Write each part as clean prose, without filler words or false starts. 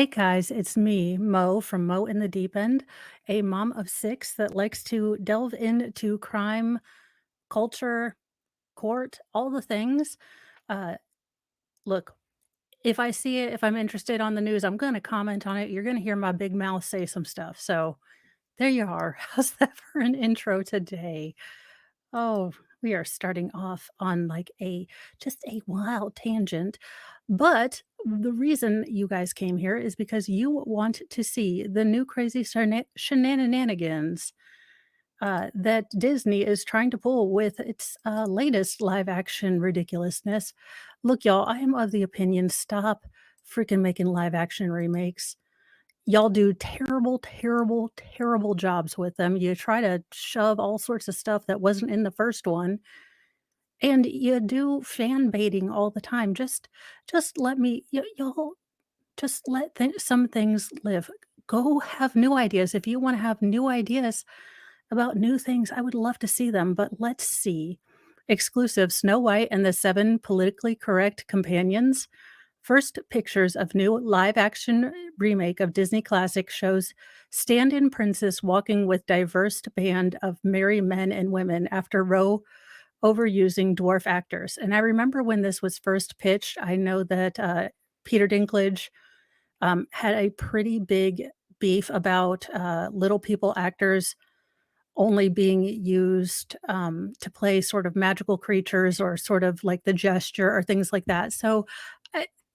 Hey guys, it's me, Mo from Mo in the Deep End, a mom of six that likes to delve into crime, culture, court, all the things. Uh, Look, if I see it, if I'm interested on the news, I'm going to comment on it. You're going to hear my big mouth say some stuff. So there you are. How's that for an intro today? Oh, we are starting off on like a just a wild tangent. But the reason you guys came here is because you want to see the new crazy shenanigans that Disney is trying to pull with its latest live action ridiculousness. Look, y'all, I am of the opinion stop freaking making live action remakes. Y'all do terrible, terrible, terrible jobs with them. You try to shove all sorts of stuff that wasn't in the first one, and you do fan baiting all the time. Just let me y'all just let some things live. Go have new ideas. If you wanna have new ideas about new things, I would love to see them, but let's see. Exclusive Snow White and the 7 politically correct companions. First pictures of new live action remake of Disney classic shows stand-in princess walking with diverse band of merry men and women after Roe overusing dwarf actors. And I remember when this was first pitched, I know that Peter Dinklage had a pretty big beef about little people actors only being used, to play sort of magical creatures or sort of like the gesture or things like that. So,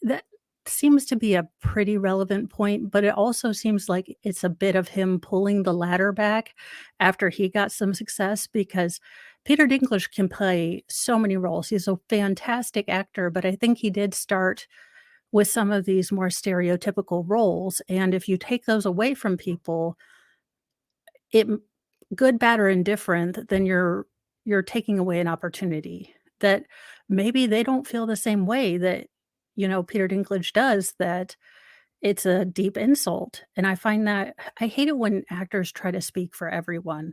that seems to be a pretty relevant point, but it also seems like it's a bit of him pulling the ladder back after he got some success because Peter Dinklage can play so many roles. He's a fantastic actor, but I think he did start with some of these more stereotypical roles, and if you take those away from people, it good, bad, or indifferent, then you're taking away an opportunity that maybe they don't feel the same way that, Peter Dinklage does, that it's a deep insult, and I find that I hate it when actors try to speak for everyone.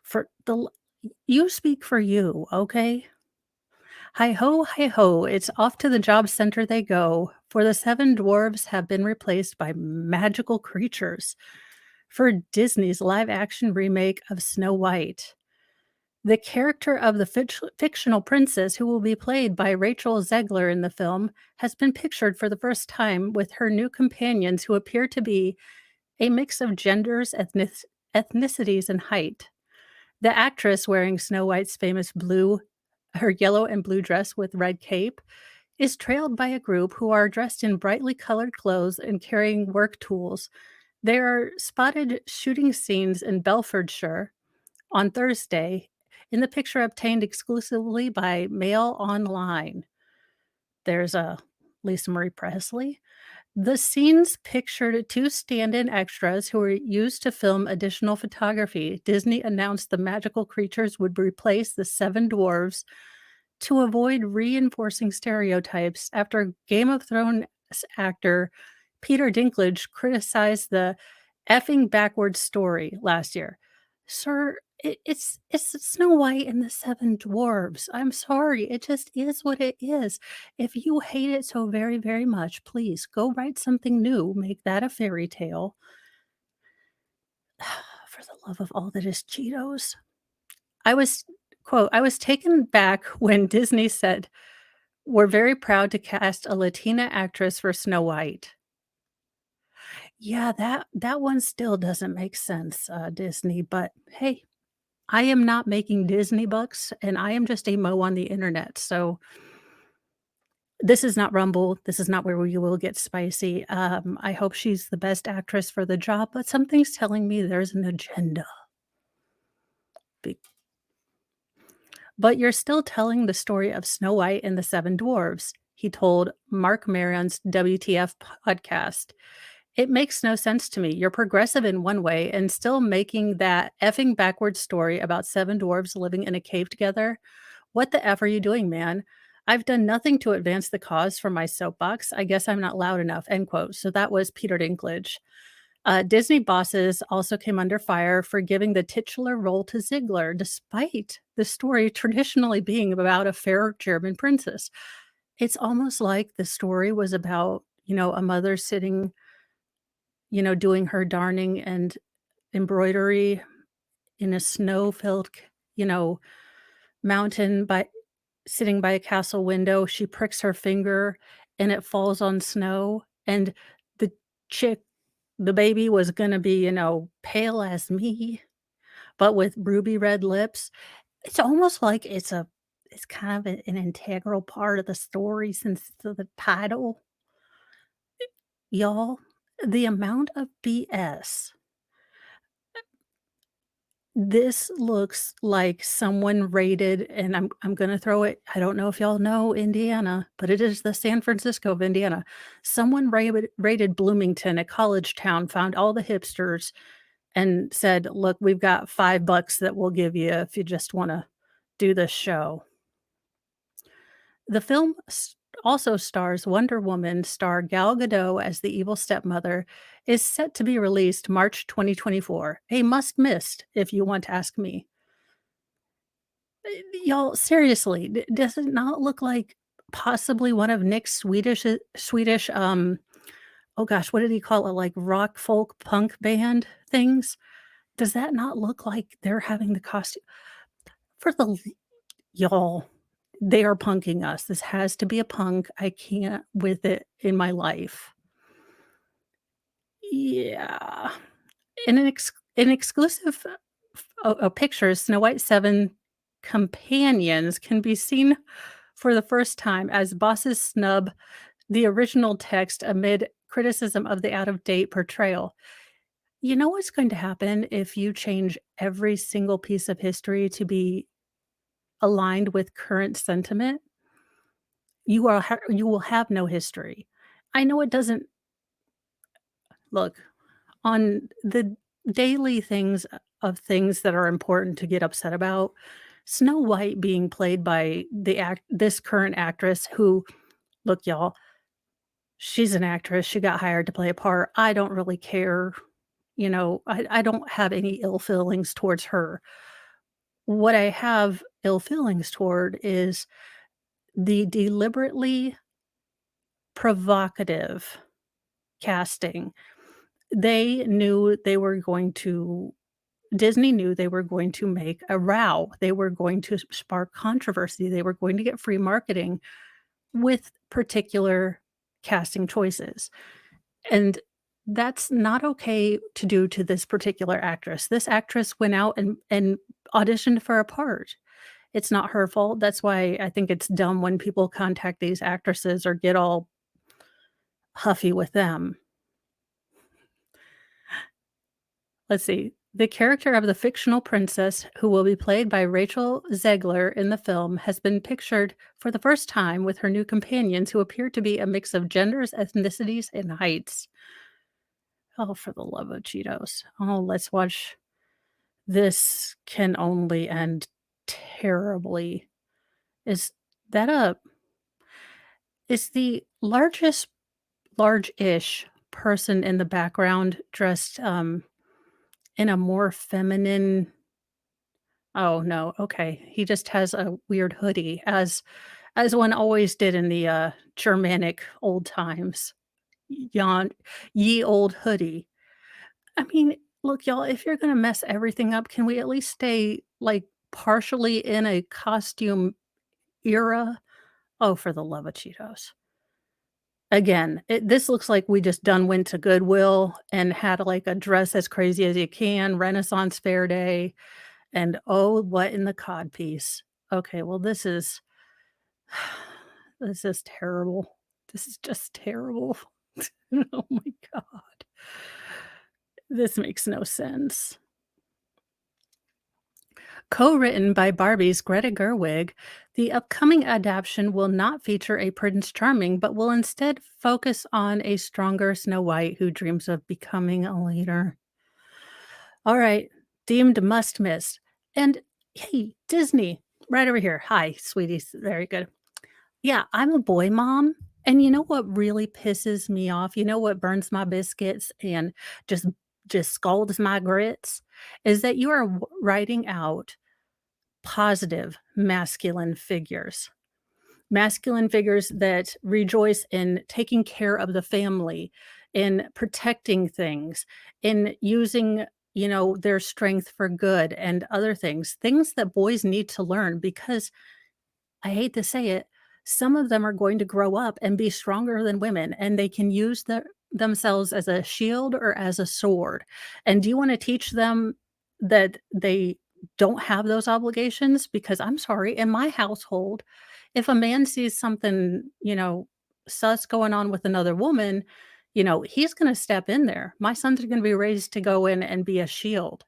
For the l You speak for you, okay? Hi ho, it's off to the job center they go, for the 7 dwarves have been replaced by magical creatures for Disney's live action remake of Snow White. The character of the fictional princess, who will be played by Rachel Zegler in the film, has been pictured for the first time with her new companions who appear to be a mix of genders, ethnicities, and height. The actress wearing Snow White's famous her yellow and blue dress with red cape, is trailed by a group who are dressed in brightly colored clothes and carrying work tools. They are spotted shooting scenes in Belfordshire on Thursday in the picture obtained exclusively by Mail Online. There's a Lisa Marie Presley. The scenes pictured 2 stand-in extras who were used to film additional photography. Disney announced the magical creatures would replace the 7 dwarves to avoid reinforcing stereotypes after Game of Thrones actor Peter Dinklage criticized the effing backwards story last year. Sir, it's Snow White and the 7 dwarves. I'm sorry, it just is what it is. If you hate it so very, very much, please go write something new, make that a fairy tale. For the love of all that is Cheetos. I was "I was taken back when Disney said, 'We're very proud to cast a Latina actress for Snow White.'" Yeah, that one still doesn't make sense, Disney, but hey, I am not making Disney bucks, and I am just a Mo on the internet, so this is not Rumble, this is not where we will get spicy. I hope she's the best actress for the job, but something's telling me there's an agenda. Be But you're still telling the story of Snow White and the 7 dwarves, he told Mark Maron's WTF podcast. It makes no sense to me. You're progressive in one way and still making that effing backwards story about 7 dwarves living in a cave together. What the F are you doing, man? I've done nothing to advance the cause from my soapbox. I guess I'm not loud enough, end quote. So that was Peter Dinklage. Disney bosses also came under fire for giving the titular role to Ziegler, despite the story traditionally being about a fair German princess. It's almost like the story was about, a mother sitting doing her darning and embroidery in a snow-filled, you know, mountain by sitting by a castle window. She pricks her finger and it falls on snow, and the chick the baby was gonna be, pale as me, but with ruby red lips. It's almost like it's kind of an integral part of the story since the title. Y'all, the amount of BS. This looks like someone raided, and I'm gonna throw it. I don't know if y'all know Indiana, but it is the San Francisco of Indiana. Someone raided Bloomington, a college town, found all the hipsters, and said, "Look, we've got $5 that we'll give you if you just wanna do this show." The film also stars Wonder Woman star Gal Gadot as the evil stepmother, is set to be released March 2024. A must miss if you want to ask me. Y'all, seriously, does it not look like possibly one of Nick's Swedish, oh gosh, what did he call it? Like rock, folk, punk band things? Does that not look like they're having the costume for the y'all, they are punking us. This has to be a punk. I can't with it in my life. Yeah. In an exclusive picture, Snow White 7 companions can be seen for the first time as bosses snub the original text amid criticism of the out-of-date portrayal. You know what's going to happen if you change every single piece of history to be aligned with current sentiment? You will have no history. I know it doesn't look, on the daily things of things that are important to get upset about, Snow White being played by this current actress who look, y'all, she's an actress, she got hired to play a part. I don't really care, I don't have any ill feelings towards her. What I have ill feelings toward is the deliberately provocative casting. They knew they were going to Disney knew they were going to make a row. They were going to spark controversy. They were going to get free marketing with particular casting choices. And that's not okay to do to this particular actress. This actress went out and auditioned for a part. It's not her fault. That's why I think it's dumb when people contact these actresses or get all huffy with them. Let's see. The character of the fictional princess, who will be played by Rachel Zegler in the film, has been pictured for the first time with her new companions, who appear to be a mix of genders, ethnicities, and heights. Oh, for the love of Cheetos. Oh, let's watch. This can only end terribly. Is that a is the large-ish person in the background dressed, in a more feminine. Oh, no, okay. He just has a weird hoodie as one always did in the, Germanic old times. Yon Ye old hoodie. I mean, look, y'all, if you're gonna mess everything up, can we at least stay, like, partially in a costume era? Oh, for the love of Cheetos. Again, this looks like we just done went to Goodwill and had, like, a dress as crazy as you can, Renaissance fair day. And, oh, what in the codpiece. Okay, well, this is this is terrible. This is just terrible. Oh my god. This makes no sense. Co-written by Barbie's Greta Gerwig, the upcoming adaptation will not feature a Prince Charming, but will instead focus on a stronger Snow White who dreams of becoming a leader. Alright, deemed must miss. And, hey, Disney, right over here. Hi, sweeties. Very good. Yeah, I'm a boy mom, and you know what really pisses me off? You know what burns my biscuits and just just scalds my grits? Is that you are writing out positive masculine figures. Masculine figures that rejoice in taking care of the family, in protecting things, in using, their strength for good and other things that boys need to learn because I hate to say it, some of them are going to grow up and be stronger than women, and they can use themselves as a shield or as a sword. And do you wanna teach them that they don't have those obligations? Because I'm sorry, in my household, if a man sees something, sus going on with another woman, he's gonna step in there. My sons are gonna be raised to go in and be a shield.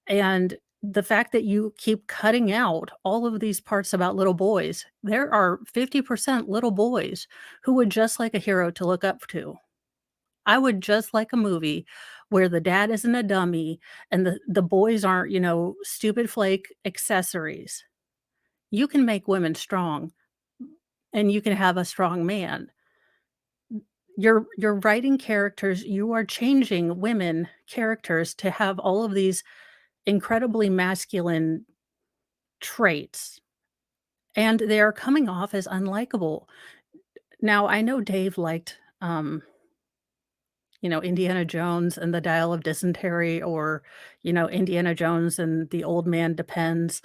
And the fact that you keep cutting out all of these parts about little boys, there are 50% little boys who would just like a hero to look up to. I would just like a movie where the dad isn't a dummy and the boys aren't, stupid flake accessories. You can make women strong and you can have a strong man. You're writing characters, you are changing women characters to have all of these incredibly masculine traits, and they are coming off as unlikable. Now, I know Dave liked, Indiana Jones and the Dial of Dysentery or, Indiana Jones and the Old Man Depends,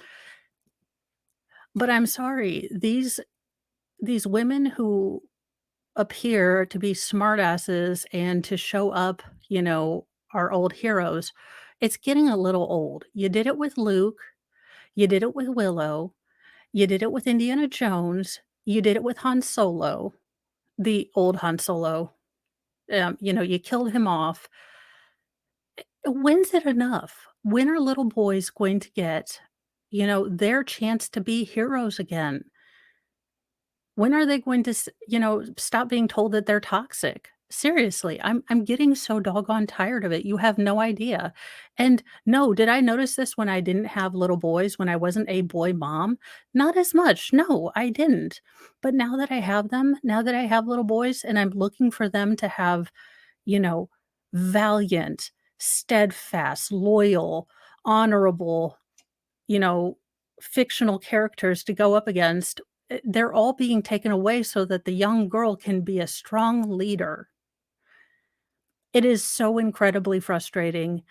but I'm sorry, these women who appear to be smartasses and to show up, our old heroes, it's getting a little old. You did it with Luke, you did it with Willow, you did it with Indiana Jones, you did it with Han Solo. The old Han Solo, you killed him off. When's it enough? When are little boys going to get, their chance to be heroes again? When are they going to stop being told that they're toxic? Seriously, I'm getting so doggone tired of it, you have no idea. And no, did I notice this when I didn't have little boys, when I wasn't a boy mom? Not as much, no, I didn't. But now that I have them, now that I have little boys and I'm looking for them to have, you know, valiant, steadfast, loyal, honorable, you know, fictional characters to go up against, they're all being taken away so that the young girl can be a strong leader. It is so incredibly frustrating,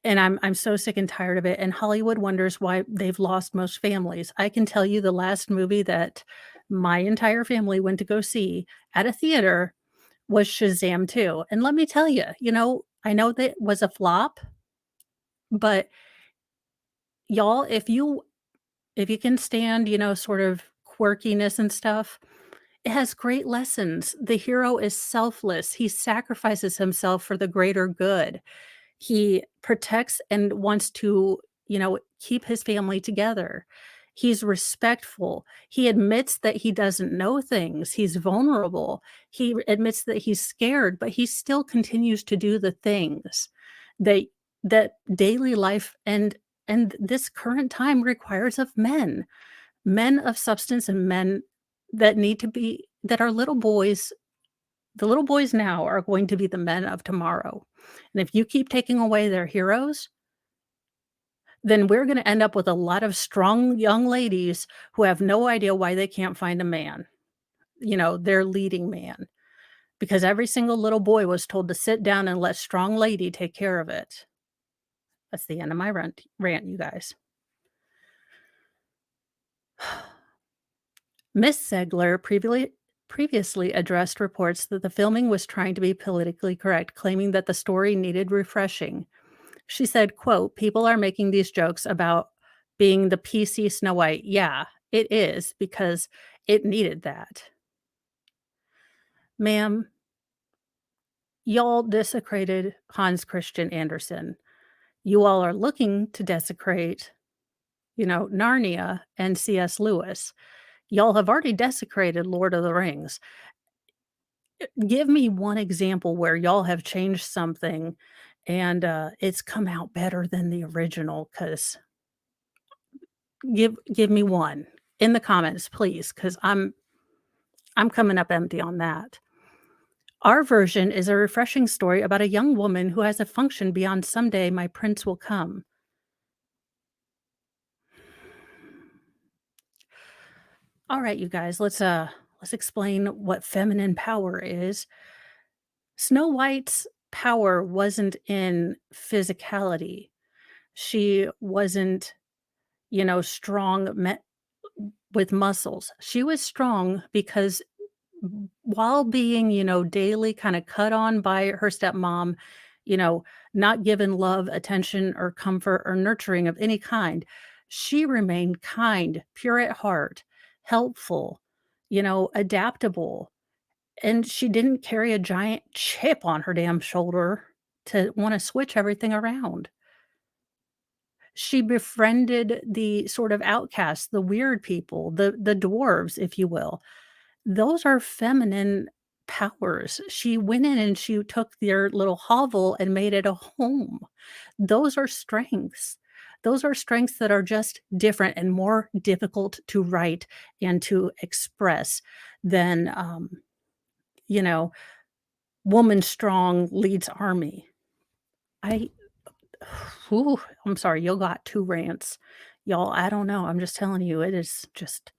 and I'm so sick and tired of it, and Hollywood wonders why they've lost most families. I can tell you the last movie that my entire family went to go see at a theater was Shazam 2, and let me tell you, I know that was a flop, but y'all, if you can stand, sort of quirkiness and stuff, it has great lessons. The hero is selfless. He sacrifices himself for the greater good. He protects and wants to, keep his family together. He's respectful. He admits that he doesn't know things. He's vulnerable. He admits that he's scared, but he still continues to do the things that daily life and this current time requires of men. Men of substance and men that are little boys. The little boys now are going to be the men of tomorrow, and if you keep taking away their heroes, then we're gonna end up with a lot of strong young ladies who have no idea why they can't find a man, their leading man, because every single little boy was told to sit down and let strong lady take care of it. That's the end of my rant, you guys. Miss Segler previously addressed reports that the filming was trying to be politically correct, claiming that the story needed refreshing. She said, quote, "People are making these jokes about being the PC Snow White." Yeah, it is because it needed that. Ma'am, y'all desecrated Hans Christian Andersen. You all are looking to desecrate, Narnia and C.S. Lewis. Y'all have already desecrated Lord of the Rings. Give me one example where y'all have changed something and, it's come out better than the original. Cause give me one in the comments, please, because I'm coming up empty on that. Our version is a refreshing story about a young woman who has a function beyond "Someday my prince will come." Alright, you guys, let's explain what feminine power is. Snow White's power wasn't in physicality. She wasn't, strong with muscles. She was strong because while being, daily kinda cut on by her stepmom, you know, not given love, attention, or comfort, or nurturing of any kind, she remained kind, pure at heart, helpful, adaptable, and she didn't carry a giant chip on her damn shoulder to wanna switch everything around. She befriended the sort of outcasts, the weird people, the dwarves, if you will. Those are feminine powers. She went in and she took their little hovel and made it a home. Those are strengths. Those are strengths that are just different and more difficult to write and to express than, you know, woman strong leads army. I Ooh, I'm sorry, you got 2 rants. Y'all, I don't know, I'm just telling you, it is just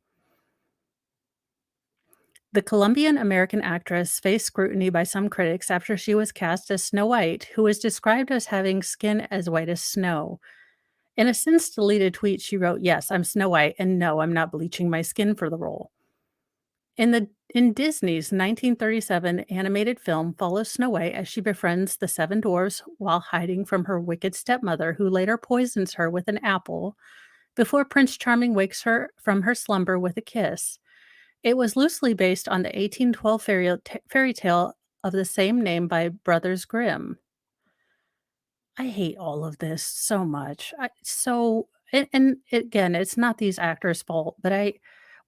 the Colombian American actress faced scrutiny by some critics after she was cast as Snow White, who is described as having skin as white as snow. In a since deleted tweet, she wrote, "Yes, I'm Snow White, and no, I'm not bleaching my skin for the role." In Disney's 1937 animated film follows Snow White as she befriends the 7 dwarfs while hiding from her wicked stepmother, who later poisons her with an apple before Prince Charming wakes her from her slumber with a kiss. It was loosely based on the 1812 fairy tale of the same name by Brothers Grimm. I hate all of this so much. And again, it's not these actors' fault, but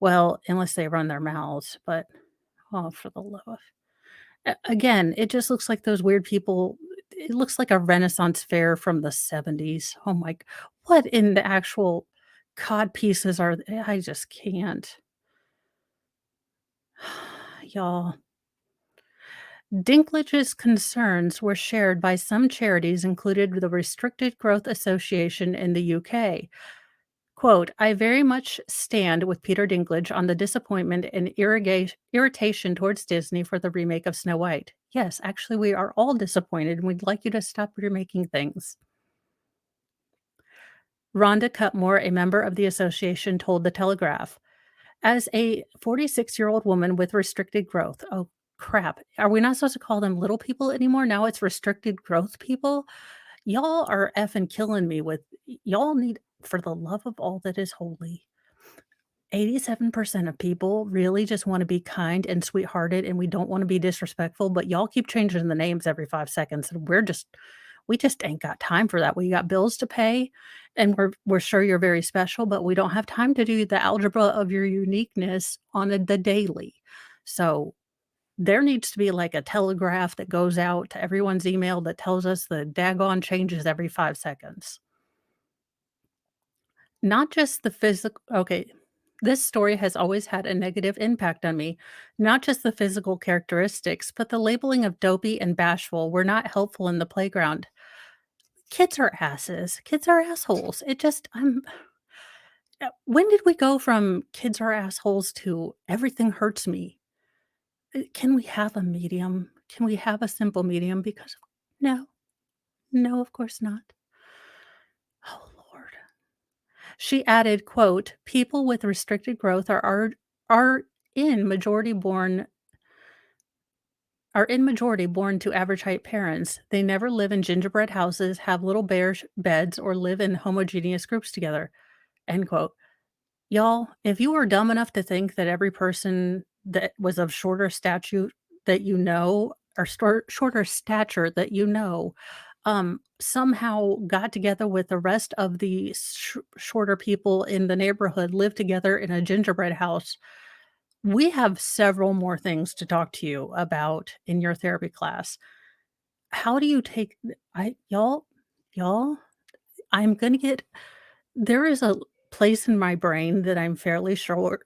well, unless they run their mouths, but oh, for the love. Again, it just looks like those weird people. It looks like a Renaissance fair from the 70s. Oh my, what in the actual cod pieces are, I just can't. Y'all. Dinklage's concerns were shared by some charities, included the Restricted Growth Association in the UK. Quote, "I very much stand with Peter Dinklage on the disappointment and irritation towards Disney for the remake of Snow White. Yes, actually, we are all disappointed and we'd like you to stop remaking things." Rhonda Cutmore, a member of the association, told The Telegraph, "As a 46-year-old woman with restricted growth," oh, crap. Are we not supposed to call them little people anymore? Now it's restricted growth people? Y'all are effing killing me with y'all need, for the love of all that is holy. 87% of people really just wanna be kind and sweethearted, and we don't wanna be disrespectful, but y'all keep changing the names every 5 seconds, and we just ain't got time for that. We got bills to pay, and we're sure you're very special, but we don't have time to do the algebra of your uniqueness on the daily. So, there needs to be, like, a telegraph that goes out to everyone's email that tells us the daggone changes every 5 seconds. Not just the physical. Okay, this story has always had a negative impact on me. Not just the physical characteristics, but the labeling of dopey and bashful were not helpful in the playground. Kids are asses. Kids are assholes. When did we go from kids are assholes to everything hurts me? Can we have a medium? Can we have a simple medium? Because no, no, of course not. Oh, Lord. She added, quote, "People with restricted growth are in majority born in majority born to average height parents. They never live in gingerbread houses, have little bare beds, or live in homogeneous groups together." End quote. Y'all, if you are dumb enough to think that every person that was of shorter statute that you know, or shorter stature that you know, somehow got together with the rest of the shorter people in the neighborhood, lived together in a gingerbread house, we have several more things to talk to you about in your therapy class. How do you take I y'all, I'm gonna get there is a place in my brain that I'm fairly sure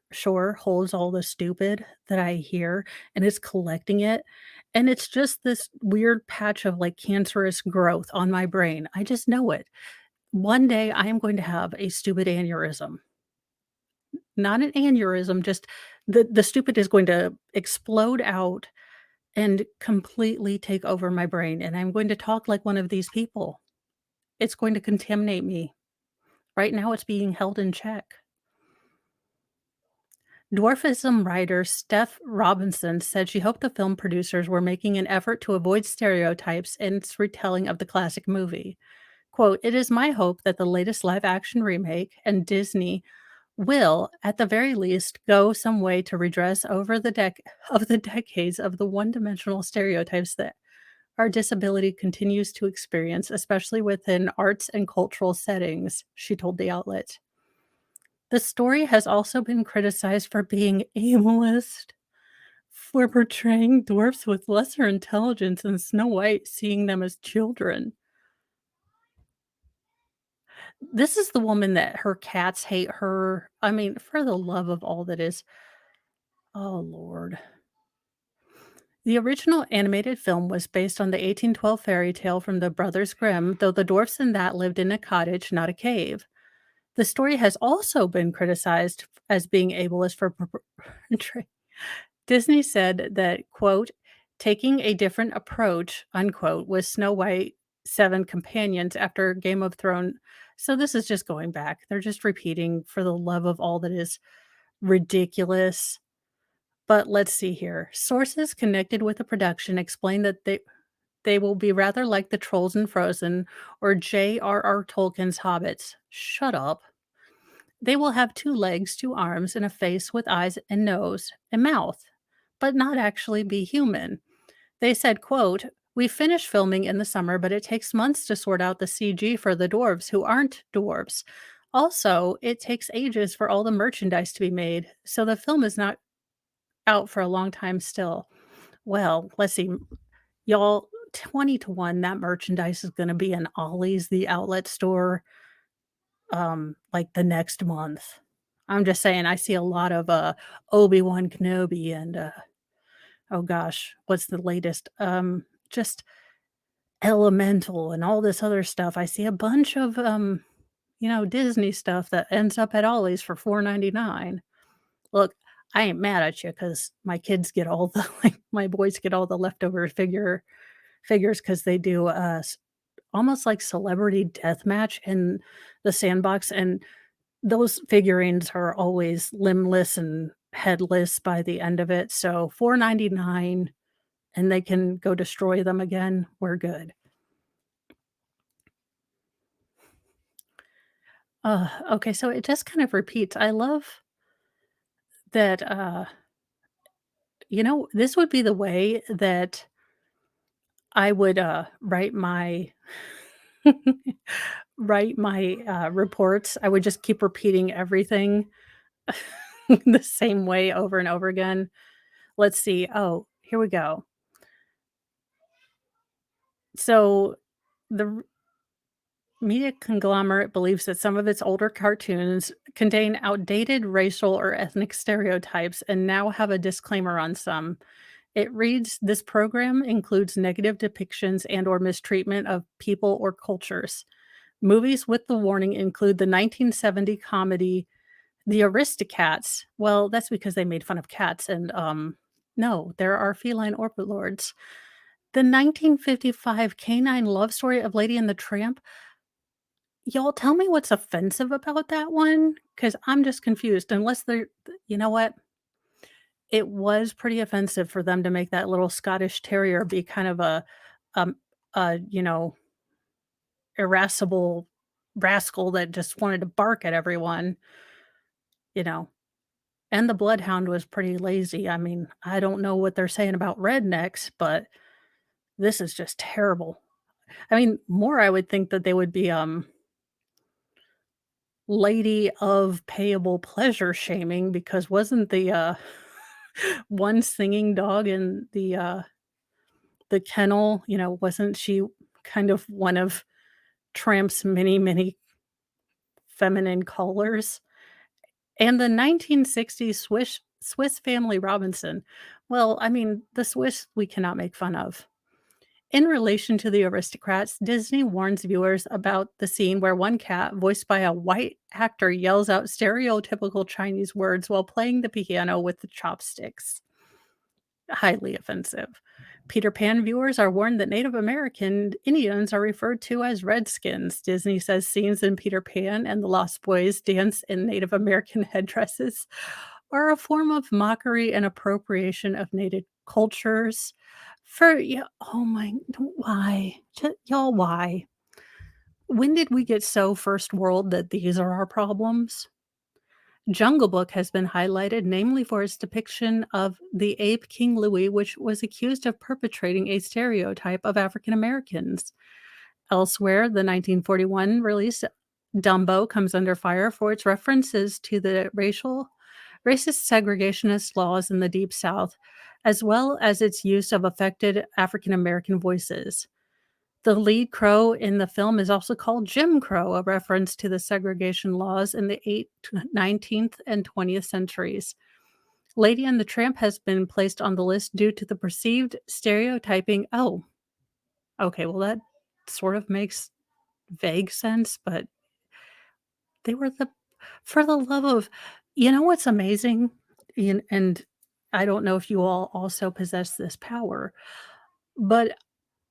holds all the stupid that I hear, and it's collecting it, and it's just this weird patch of, like, cancerous growth on my brain. I just know it. One day, I am going to have a stupid aneurysm. Not an aneurysm, just the stupid is going to explode out, and completely take over my brain, and I'm going to talk like one of these people. It's going to contaminate me. Right now, it's being held in check. Dwarfism writer Steph Robinson said she hoped the film producers were making an effort to avoid stereotypes in its retelling of the classic movie. Quote, "It is my hope that the latest live action remake and Disney will, at the very least, go some way to redress over the decades of the one-dimensional stereotypes that our disability continues to experience, especially within arts and cultural settings," she told the outlet. The story has also been criticized for being ableist, for portraying dwarfs with lesser intelligence and Snow White seeing them as children. This is the woman that her cats hate her. I mean, for the love of all that is, oh Lord. The original animated film was based on the 1812 fairy tale from the Brothers Grimm, though the dwarfs in that lived in a cottage, not a cave. The story has also been criticized as being ableist for Disney said that, quote, "Taking a different approach," unquote, with Snow White 7 companions after Game of Thrones. So this is just going back. They're just repeating for the love of all that is ridiculous. But let's see here. Sources connected with the production explain that they will be rather like the trolls in Frozen or J.R.R. Tolkien's hobbits. Shut up. They will have 2 legs, 2 arms, and a face with eyes and nose and mouth, but not actually be human. They said, quote, "We finished filming in the summer, but it takes months to sort out the CG for the dwarves who aren't dwarves. Also, it takes ages for all the merchandise to be made, so the film is not out for a long time still." Well, let's see, y'all, 20 to 1, that merchandise is gonna be in Ollie's, the outlet store, like, the next month. I'm just saying, I see a lot of, Obi-Wan Kenobi and, oh gosh, what's the latest? Just Elemental and all this other stuff. I see a bunch of, Disney stuff that ends up at Ollie's for $4.99. Look, I ain't mad at you because my kids get all the like, my boys get all the leftover figures because they do, almost like celebrity deathmatch in the sandbox, and those figurines are always limbless and headless by the end of it, so $4.99 and they can go destroy them again, we're good. Okay, so it just kind of repeats. I love that, this would be the way that I would, write my write my, reports. I would just keep repeating everything the same way over and over again. Let's see. Oh, here we go. So, the media conglomerate believes that some of its older cartoons contain outdated racial or ethnic stereotypes and now have a disclaimer on some. It reads, "This program includes negative depictions and or mistreatment of people or cultures." Movies with the warning include the 1970 comedy The Aristocats. Well, that's because they made fun of cats and, no, there are feline overlords. The 1955 canine love story of Lady and the Tramp. Y'all tell me what's offensive about that one, because 'cause I'm just confused unless they're you know what? It was pretty offensive for them to make that little Scottish terrier be kind of um, a, irascible rascal that just wanted to bark at everyone, you know? And the bloodhound was pretty lazy. I mean, I don't know what they're saying about rednecks, but this is just terrible. I mean, more I would think that they would be, lady of payable pleasure shaming because wasn't the, one singing dog in the kennel, wasn't she kind of one of Tramp's many, many feminine callers? And the 1960s Swiss Family Robinson. Well, I mean, the Swiss we cannot make fun of. In relation to the aristocrats, Disney warns viewers about the scene where one cat, voiced by a white actor, yells out stereotypical Chinese words while playing the piano with the chopsticks. Highly offensive. Peter Pan viewers are warned that Native American Indians are referred to as Redskins. Disney says scenes in Peter Pan and the Lost Boys dance in Native American headdresses are a form of mockery and appropriation of Native cultures. For yeah, oh my, why, y'all? Why? When did we get so first world that these are our problems? Jungle Book has been highlighted, namely for its depiction of the ape King Louie, which was accused of perpetrating a stereotype of African Americans. Elsewhere, the 1941 release Dumbo comes under fire for its references to the racist segregationist laws in the Deep South, as well as its use of affected African American voices. The lead crow in the film is also called Jim Crow, a reference to the segregation laws in the 19th and 20th centuries. Lady and the Tramp has been placed on the list due to the perceived stereotyping. Oh, okay, well, that sort of makes vague sense, but they were the for the love of what's amazing? And I don't know if you all also possess this power, but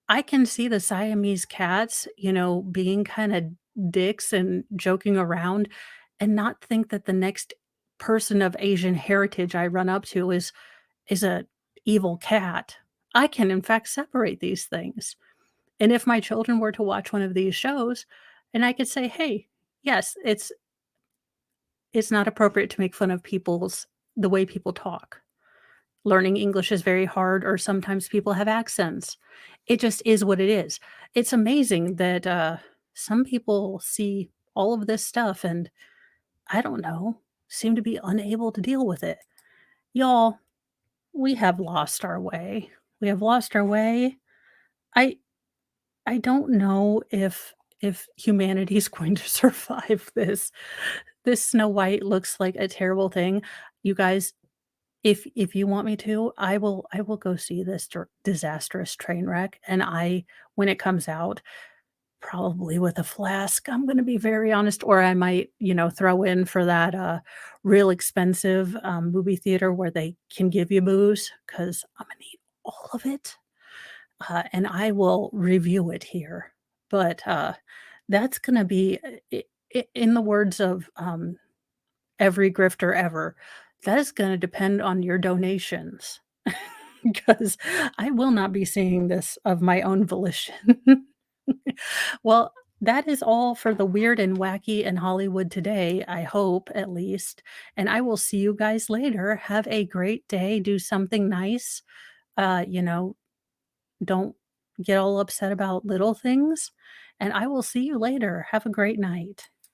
I can see the Siamese cats, being kinda dicks and joking around and not think that the next person of Asian heritage I run up to is a evil cat. I can, in fact, separate these things. And if my children were to watch one of these shows, and I could say, "Hey, yes, it's not appropriate to make fun of the way people talk. Learning English is very hard, or sometimes people have accents. It just is what it is." It's amazing that, some people see all of this stuff and, I don't know, seem to be unable to deal with it. Y'all, we have lost our way. We have lost our way. I I don't know if humanity is going to survive this. This Snow White looks like a terrible thing. You guys, if you want me to, I will go see this disastrous train wreck, and when it comes out, probably with a flask, I'm gonna be very honest, or I might, throw in for that, real expensive, movie theater where they can give you booze because 'cause I'm gonna need all of it, and I will review it here. But, that's gonna be, in the words of, every grifter ever, that is gonna depend on your donations, because I will not be seeing this of my own volition. Well, that is all for the weird and wacky in Hollywood today, I hope, at least, and I will see you guys later. Have a great day, do something nice, uh, you know, don't get all upset about little things, and I will see you later. Have a great night.